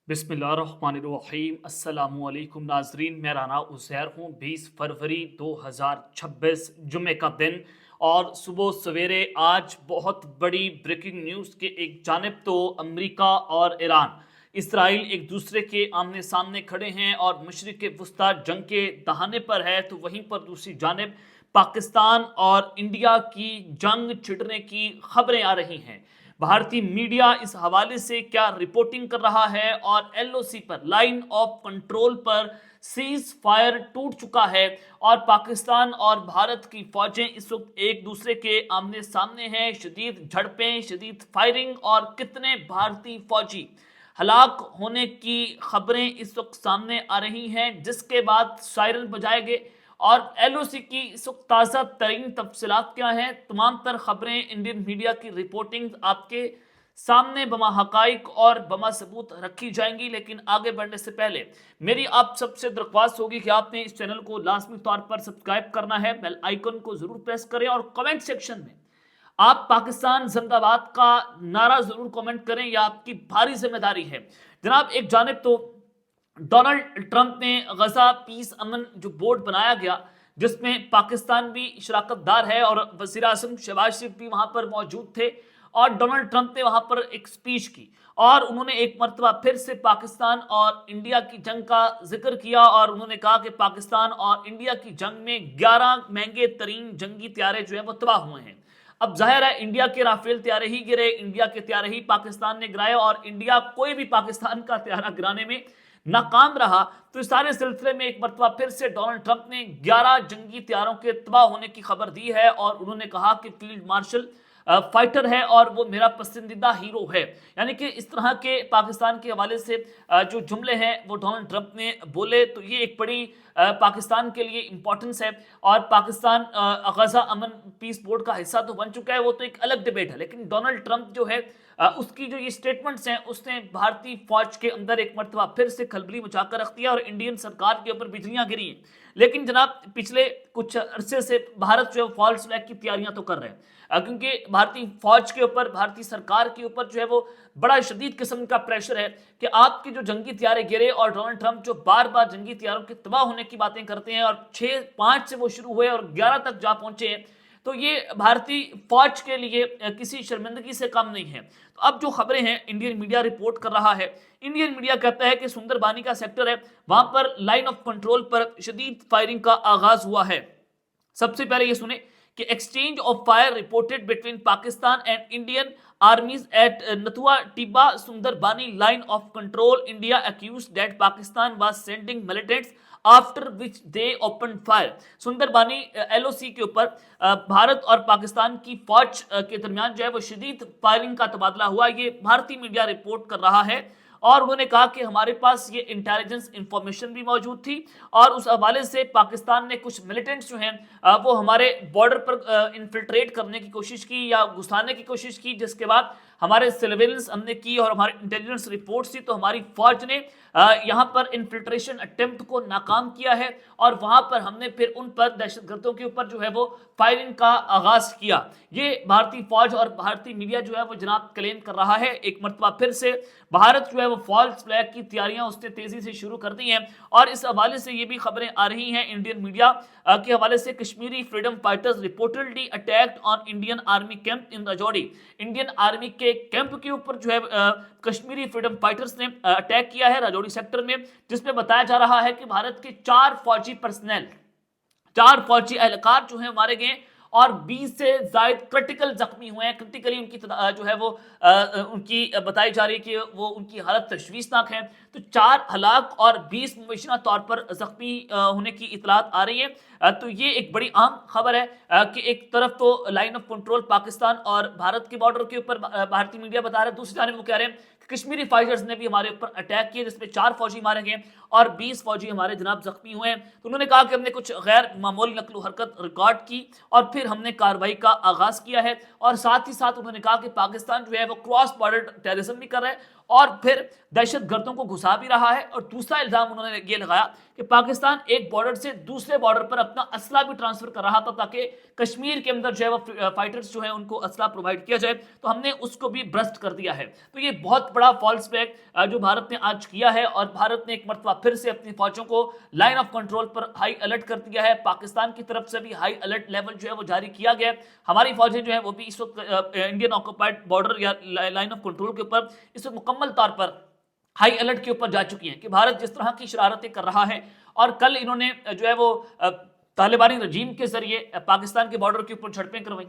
बिस्मिल्लाहिर्रहमानिर्रहीम। अस्सलाम वालेकुम नाजरीन, मैं राना उज़ैर हूँ। 20 फरवरी 2026 जुमे का दिन और सुबह सवेरे आज बहुत बड़ी ब्रेकिंग न्यूज़ के एक जानिब तो अमेरिका और ईरान इसराइल एक दूसरे के आमने सामने खड़े हैं और मशरिक़ वस्ता जंग के दहाने पर है, तो वहीं पर दूसरी जानिब पाकिस्तान और इंडिया की जंग छिड़ने की खबरें आ रही हैं। भारतीय मीडिया इस हवाले से क्या रिपोर्टिंग कर रहा है और एलओसी पर, लाइन ऑफ कंट्रोल पर सीज फायर टूट चुका है और पाकिस्तान और भारत की फौजें इस वक्त एक दूसरे के आमने सामने हैं। शदीद झड़पें, शदीद फायरिंग और कितने भारतीय फौजी हलाक होने की खबरें इस वक्त सामने आ रही हैं, जिसके बाद सायरन बजाए गए। और एलओसी की इस वक्त ताज़ा तरीन तफसीलात क्या हैं, तमाम तर खबरें, इंडियन मीडिया की रिपोर्टिंग आपके सामने बमा हकाइक और बमा सबूत रखी जाएंगी। लेकिन आगे बढ़ने से पहले मेरी आप सबसे दरख्वास्त होगी कि आपने इस चैनल को लाजमी तौर पर सब्सक्राइब करना है, बेल आइकन को जरूर प्रेस करें और कमेंट सेक्शन में आप पाकिस्तान जिंदाबाद का नारा जरूर कमेंट करें, यह आपकी भारी जिम्मेदारी है। जनाब, एक जानिब तो डोनाल्ड ट्रंप ने गजा पीस अमन जो बोर्ड बनाया गया, जिसमें पाकिस्तान भी शराकतदार है और वज़ीर आज़म शहबाज शरीफ भी वहां पर मौजूद थे, और डोनाल्ड ट्रंप ने वहां पर एक स्पीच की और उन्होंने एक मरतबा फिर से पाकिस्तान और इंडिया की जंग का जिक्र किया और उन्होंने कहा कि पाकिस्तान और इंडिया की जंग में 11 महंगे तरीन जंगी त्यारे जो है वो तबाह हुए हैं। अब जाहिर है इंडिया के राफेल त्यारे ही गिरे, इंडिया के त्यारे ही पाकिस्तान ने गिराए और इंडिया कोई भी पाकिस्तान का त्यारा गिराने में नाकाम रहा। तो इस सारे सिलसिले में एक मरतबा फिर से डोनाल्ड ट्रंप ने 11 जंगी त्यारों के तबाह होने की खबर दी है और उन्होंने कहा कि फील्ड मार्शल फाइटर है और वो मेरा पसंदीदा हीरो है। यानी कि इस तरह के पाकिस्तान के हवाले से जो जुमले हैं वो डोनाल्ड ट्रंप ने बोले, तो ये एक बड़ी पाकिस्तान के लिए इंपॉर्टेंस है। और पाकिस्तान गजा अमन पीस बोर्ड का हिस्सा तो बन चुका है, वो तो एक अलग डिबेट है। लेकिन डोनाल्ड ट्रंप जो है उसकी जो ये स्टेटमेंट्स हैं, उसने भारतीय फौज के अंदर एक मरतबा फिर से खलबली मचाकर रख दिया और इंडियन सरकार के ऊपर बिजलियां गिरी हैं। लेकिन जनाब, पिछले कुछ अरसे से भारत जो है फॉल्स फ्लैग की तैयारियां तो कर रहे हैं, क्योंकि भारतीय फौज के ऊपर, भारतीय सरकार के ऊपर जो है वो बड़ा शदीद किस्म का प्रेशर है कि आपके जो जंगी त्यारे गिरे। और डोनाल्ड ट्रंप जो बार बार जंगी त्यारों के तबाह होने की बातें करते हैं और 5 से वो शुरू हुए और 11 तक जा पहुंचे हैं, तो ये भारतीय फौज के लिए किसी शर्मिंदगी से कम नहीं है। तो अब जो खबरें हैं इंडियन मीडिया रिपोर्ट कर रहा है, इंडियन मीडिया कहता है कि सुंदरबानी का सेक्टर है, वहां पर लाइन ऑफ कंट्रोल पर शदीद फायरिंग का आगाज हुआ है। सबसे पहले ये सुने कि exchange of fire reported between Pakistan and Indian armies at Nathua Tibba Sundarbani line of control. India accused that Pakistan was sending militants after which they open fire. Sundarbani LOC के ऊपर भारत और पाकिस्तान की फौज के दरमियान जो है वो शदीद फायरिंग का तबादला हुआ, ये भारतीय मीडिया रिपोर्ट कर रहा है। और उन्होंने कहा कि हमारे पास ये इंटेलिजेंस इंफॉर्मेशन भी मौजूद थी और उस हवाले से पाकिस्तान ने कुछ मिलिटेंट्स जो हैं वो हमारे बॉर्डर पर इन्फिल्ट्रेट करने की कोशिश की या घुसाने की कोशिश की, जिसके बाद हमारे सर्वेलेंस हमने की और हमारे इंटेलिजेंस रिपोर्ट्स थी, तो हमारी फौज ने यहाँ पर इन्फिल्ट्रेशन अटेम्प्ट को नाकाम किया है और वहां पर हमने फिर उन पर दहशतगर्दों के ऊपर जो है वो फायरिंग का आगाज किया। ये भारतीय फौज और भारतीय मीडिया जो है वो जनाब क्लेम कर रहा है। एक मरतबा फिर से भारत जो है वो फॉल्स फ्लैग की तैयारियां उसने तेजी से शुरू कर दी हैं और इस हवाले से ये भी खबरें आ रही हैं इंडियन मीडिया के हवाले से, Kashmiri freedom fighters reportedly attacked on Indian army camp in Rajouri. Indian army के कैंप के ऊपर जो है कश्मीरी फ्रीडम फाइटर्स ने अटैक किया है राजौरी सेक्टर में, जिसमें बताया जा रहा है कि भारत के 4 फौजी पर्सनल, 4 फौजी एहलकार जो है मारे गए और 20 से ज्यादा क्रिटिकल जख्मी हुए हैं। क्रिटिकली उनकी जो है वो उनकी बताई जा रही है कि वो उनकी हालत तशवीशनाक है। तो 4 हलाक और 20 मुबैशना तौर पर जख्मी होने की इतलात आ रही है। तो ये एक बड़ी अहम खबर है कि एक तरफ तो लाइन ऑफ कंट्रोल पाकिस्तान और भारत के बॉर्डर के ऊपर भारतीय मीडिया बता रहा है, दूसरी जानिब वो कह रहे हैं कश्मीरी फाइटर्स ने भी हमारे ऊपर अटैक किए जिसमें 4 फौजी मारे गए और 20 फौजी हमारे जनाब जख्मी हुए हैं। तो उन्होंने कहा कि हमने कुछ गैर मामूली नकलो हरकत रिकॉर्ड की और फिर हमने कार्रवाई का आगाज किया है। और साथ ही साथ उन्होंने कहा कि पाकिस्तान जो है वो क्रॉस बॉर्डर टेररिज्म भी कर रहा है اور پھر دہشت گردوں کو گھسا بھی رہا ہے. اور دوسرا الزام انہوں نے یہ لگایا کہ پاکستان ایک بارڈر سے دوسرے بارڈر پر اپنا اسلحہ بھی ٹرانسفر کر رہا تھا تاکہ کشمیر کے اندر جو ہے وہ فائٹرز جو ہیں ان کو اسلحہ پرووائڈ کیا جائے, تو ہم نے اس کو بھی برسٹ کر دیا ہے. تو یہ بہت بڑا فالس فلیگ جو بھارت نے آج کیا ہے, اور بھارت نے ایک مرتبہ پھر سے اپنی فوجوں کو line of control per high alert کر دیا ہے. پاکستان کی طرف سے بھی ہائی الرٹ لیول جو ہے وہ جاری کیا گیا ہے. ہماری فوجیں جو ہیں وہ بھی اس وقت انڈین آکوپائڈ بارڈر یا لائن آف کنٹرول کے اوپر اس وقت مکمل طور پر ہائی الرٹ کے اوپر جا چکی ہیں کہ بھارت جس طرح کی شرارتیں کر رہا ہے. اور کل انہوں نے جو ہے وہ طالبانی رجیم کے ذریعے پاکستان کے بارڈر کے اوپر جھڑپیں کروائی,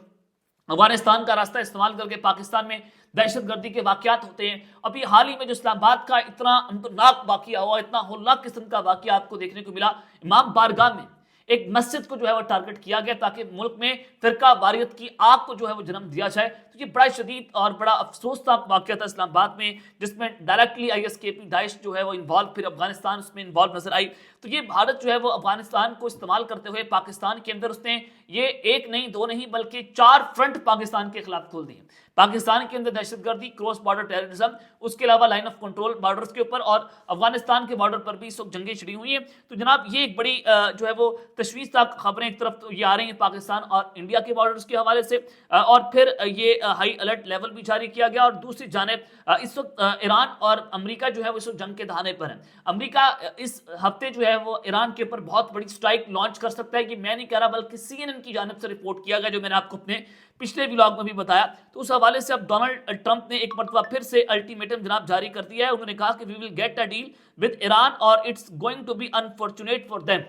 افغانستان کا راستہ استعمال کر کے پاکستان میں دہشت گردی کے واقعات ہوتے ہیں. ابھی حال ہی میں جو اسلام آباد کا اتنا اندرناک واقعہ ہوا, اتنا ہولناک قسم کا واقعہ آپ کو دیکھنے کو ملا, امام بارگاہ میں ایک مسجد کو جو ہے وہ ٹارگٹ کیا گیا تاکہ ملک میں فرقہ واریت کی آگ کو جو ہے وہ جنم دیا جائے. تو یہ بڑا شدید اور بڑا افسوسناک واقعہ تھا اسلام آباد میں, جس میں ڈائریکٹلی ISKP داعش جو ہے وہ انوالو, پھر افغانستان اس میں انوالو نظر آئی. تو یہ بھارت جو ہے وہ افغانستان کو استعمال کرتے ہوئے پاکستان کے اندر اس نے یہ ایک نہیں دو نہیں بلکہ 4 فرنٹ پاکستان کے خلاف کھول دیے. پاکستان کے اندر دہشت گردی, کراس بارڈر ٹیررزم, اس کے علاوہ لائن آف کنٹرول بارڈرز کے اوپر, اور افغانستان کے بارڈر پر بھی اس وقت جنگیں چھڑی ہوئی ہیں. تو جناب یہ ایک بڑی جو ہے وہ تشویشناک خبریں ایک طرف تو یہ آ رہی ہیں پاکستان اور انڈیا کے بارڈرز کے حوالے سے, اور پھر یہ ہائی الرٹ لیول بھی جاری کیا گیا. اور دوسری جانب اس وقت ایران اور امریکہ جو ہے وہ اس وقت جنگ کے دہانے پر ہیں. امریکہ اس ہفتے جو ہے وہ ایران کے اوپر بہت بڑی سٹرائک لانچ کر سکتا ہے, یہ میں نہیں کہہ رہا بلکہ CNN کی جانب سے رپورٹ کیا گیا, جو میں نے آپ کو اپنے پچھلے ولاگ میں بھی بتایا. تو اس حوالے سے اب ڈونلڈ ٹرمپ نے ایک مرتبہ پھر سے الٹیمیٹم جناب جاری کر دیا ہے. انہوں نے کہا کہ we will get a deal with Iran اور it's going to be unfortunate for them.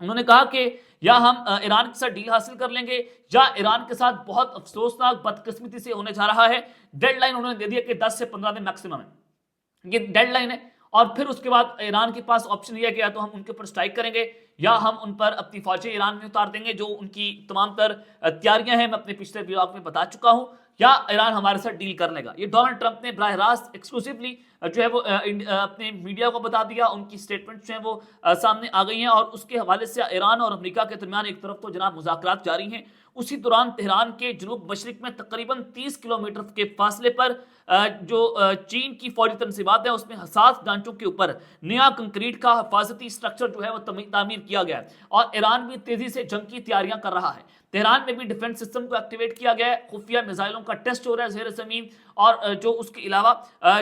انہوں نے کہا کہ یا ہم ایران کے ساتھ ڈیل حاصل کر لیں گے یا ایران کے ساتھ بہت افسوسناک بدقسمتی سے ہونے جا رہا ہے. ڈیڈ لائن انہوں نے دے دیا کہ 10 سے 15 دن میکسیمم ہے, یہ ڈیڈ لائن ہے. اور پھر اس کے بعد ایران کے پاس آپشن یہ کیا, تو ہم ان کے اوپر سٹرائک کریں گے یا ہم ان پر اپنی فوجیں ایران میں اتار دیں گے, جو ان کی تمام تر تیاریاں ہیں میں اپنے پچھلے ولاگ میں بتا چکا ہوں, یا ایران ہمارے ساتھ ڈیل کر لے گا. یہ ڈونلڈ ٹرمپ نے براہ راست ایکسکلوسیولی جو ہے وہ اپنے میڈیا کو بتا دیا, ان کی سٹیٹمنٹ جو ہیں وہ سامنے آ گئی ہیں. اور اس کے حوالے سے ایران اور امریکہ کے درمیان ایک طرف تو جناب مذاکرات جاری ہیں, اسی دوران تہران کے جنوب مشرق میں تقریباً 30 کلومیٹر کے فاصلے پر جو چین کی فوجی تنصیبات ہیں اس میں حساس ڈھانچوں کے اوپر نیا کنکریٹ کا حفاظتی اسٹرکچر جو ہے وہ تعمیر کیا گیا ہے. اور ایران بھی تیزی سے جنگ کی تیاریاں کر رہا ہے. تہران میں بھی ڈیفنس سسٹم کو ایکٹیویٹ کیا گیا ہے, خفیہ میزائلوں کا ٹیسٹ ہو رہا ہے زیر زمین. اور جو اس کے علاوہ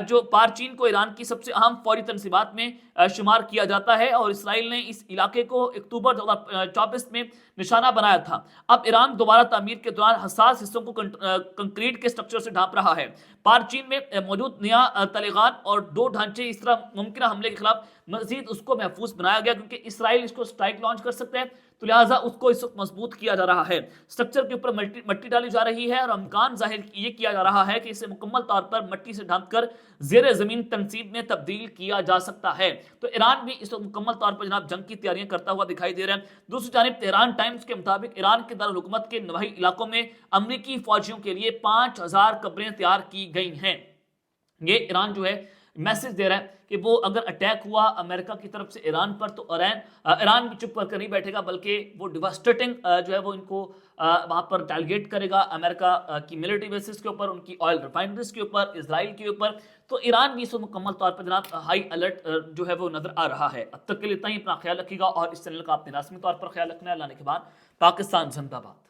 جو پار چین کو ایران کی سب سے اہم فوجی تنصیبات میں شمار کیا جاتا ہے, اور اسرائیل نے اس علاقے کو اکتوبر 2024 میں نشانہ بنایا تھا. اب ایران دوبارہ تعمیر کے دوران حساس حصوں کو کنکریٹ کے سٹرکچر سے ڈھانپ رہا ہے. پار چین میں موجود نیا تلغان اور 2 ڈھانچے اس طرح ممکنہ حملے کے خلاف مزید اس کو محفوظ بنایا گیا, کیونکہ اسرائیل اس کو سٹرائک لانچ کر سکتے ہیں, تو لہٰذا اس کو اس وقت مضبوط کیا جا رہا ہے. سٹرکچر کے اوپر مٹی ڈالی جا رہی ہے, اور امکان ظاہر یہ کیا جا رہا ہے کہ اسے مکمل طور پر مٹی سے ڈھانپ کر زیر زمین تنصیب میں تبدیل کیا جا سکتا ہے. تو ایران بھی اس وقت مکمل طور پر جناب جنگ کی تیاریاں کرتا ہوا دکھائی دے رہا ہے. دوسری جانب تہران ٹائمز کے مطابق ایران کے دارالحکومت کے نواحی علاقوں میں امریکی فوجیوں کے لیے 5000 قبریں تیار کی گئی ہیں. یہ ایران جو ہے میسج دے رہا ہے کہ وہ اگر اٹیک ہوا امریکہ کی طرف سے ایران پر, تو ایران بھی چپ کر کے نہیں بیٹھے گا, بلکہ وہ ڈیواسٹیٹنگ جو ہے وہ ان کو وہاں پر ٹارگیٹ کرے گا امریکہ کی ملٹری بیسز کے اوپر, ان کی آئل ریفائنریز کے اوپر, اسرائیل کے اوپر. تو ایران بھی اس کو مکمل طور پر جناب ہائی الرٹ جو ہے وہ نظر آ رہا ہے. اب تک کے لیے اتنا ہی, اپنا خیال رکھیے گا, اور اس چینل کا اپنے لازمی طور پر خیال رکھنا ہے. اللہ نے کے بعد پاکستان زندہ باد.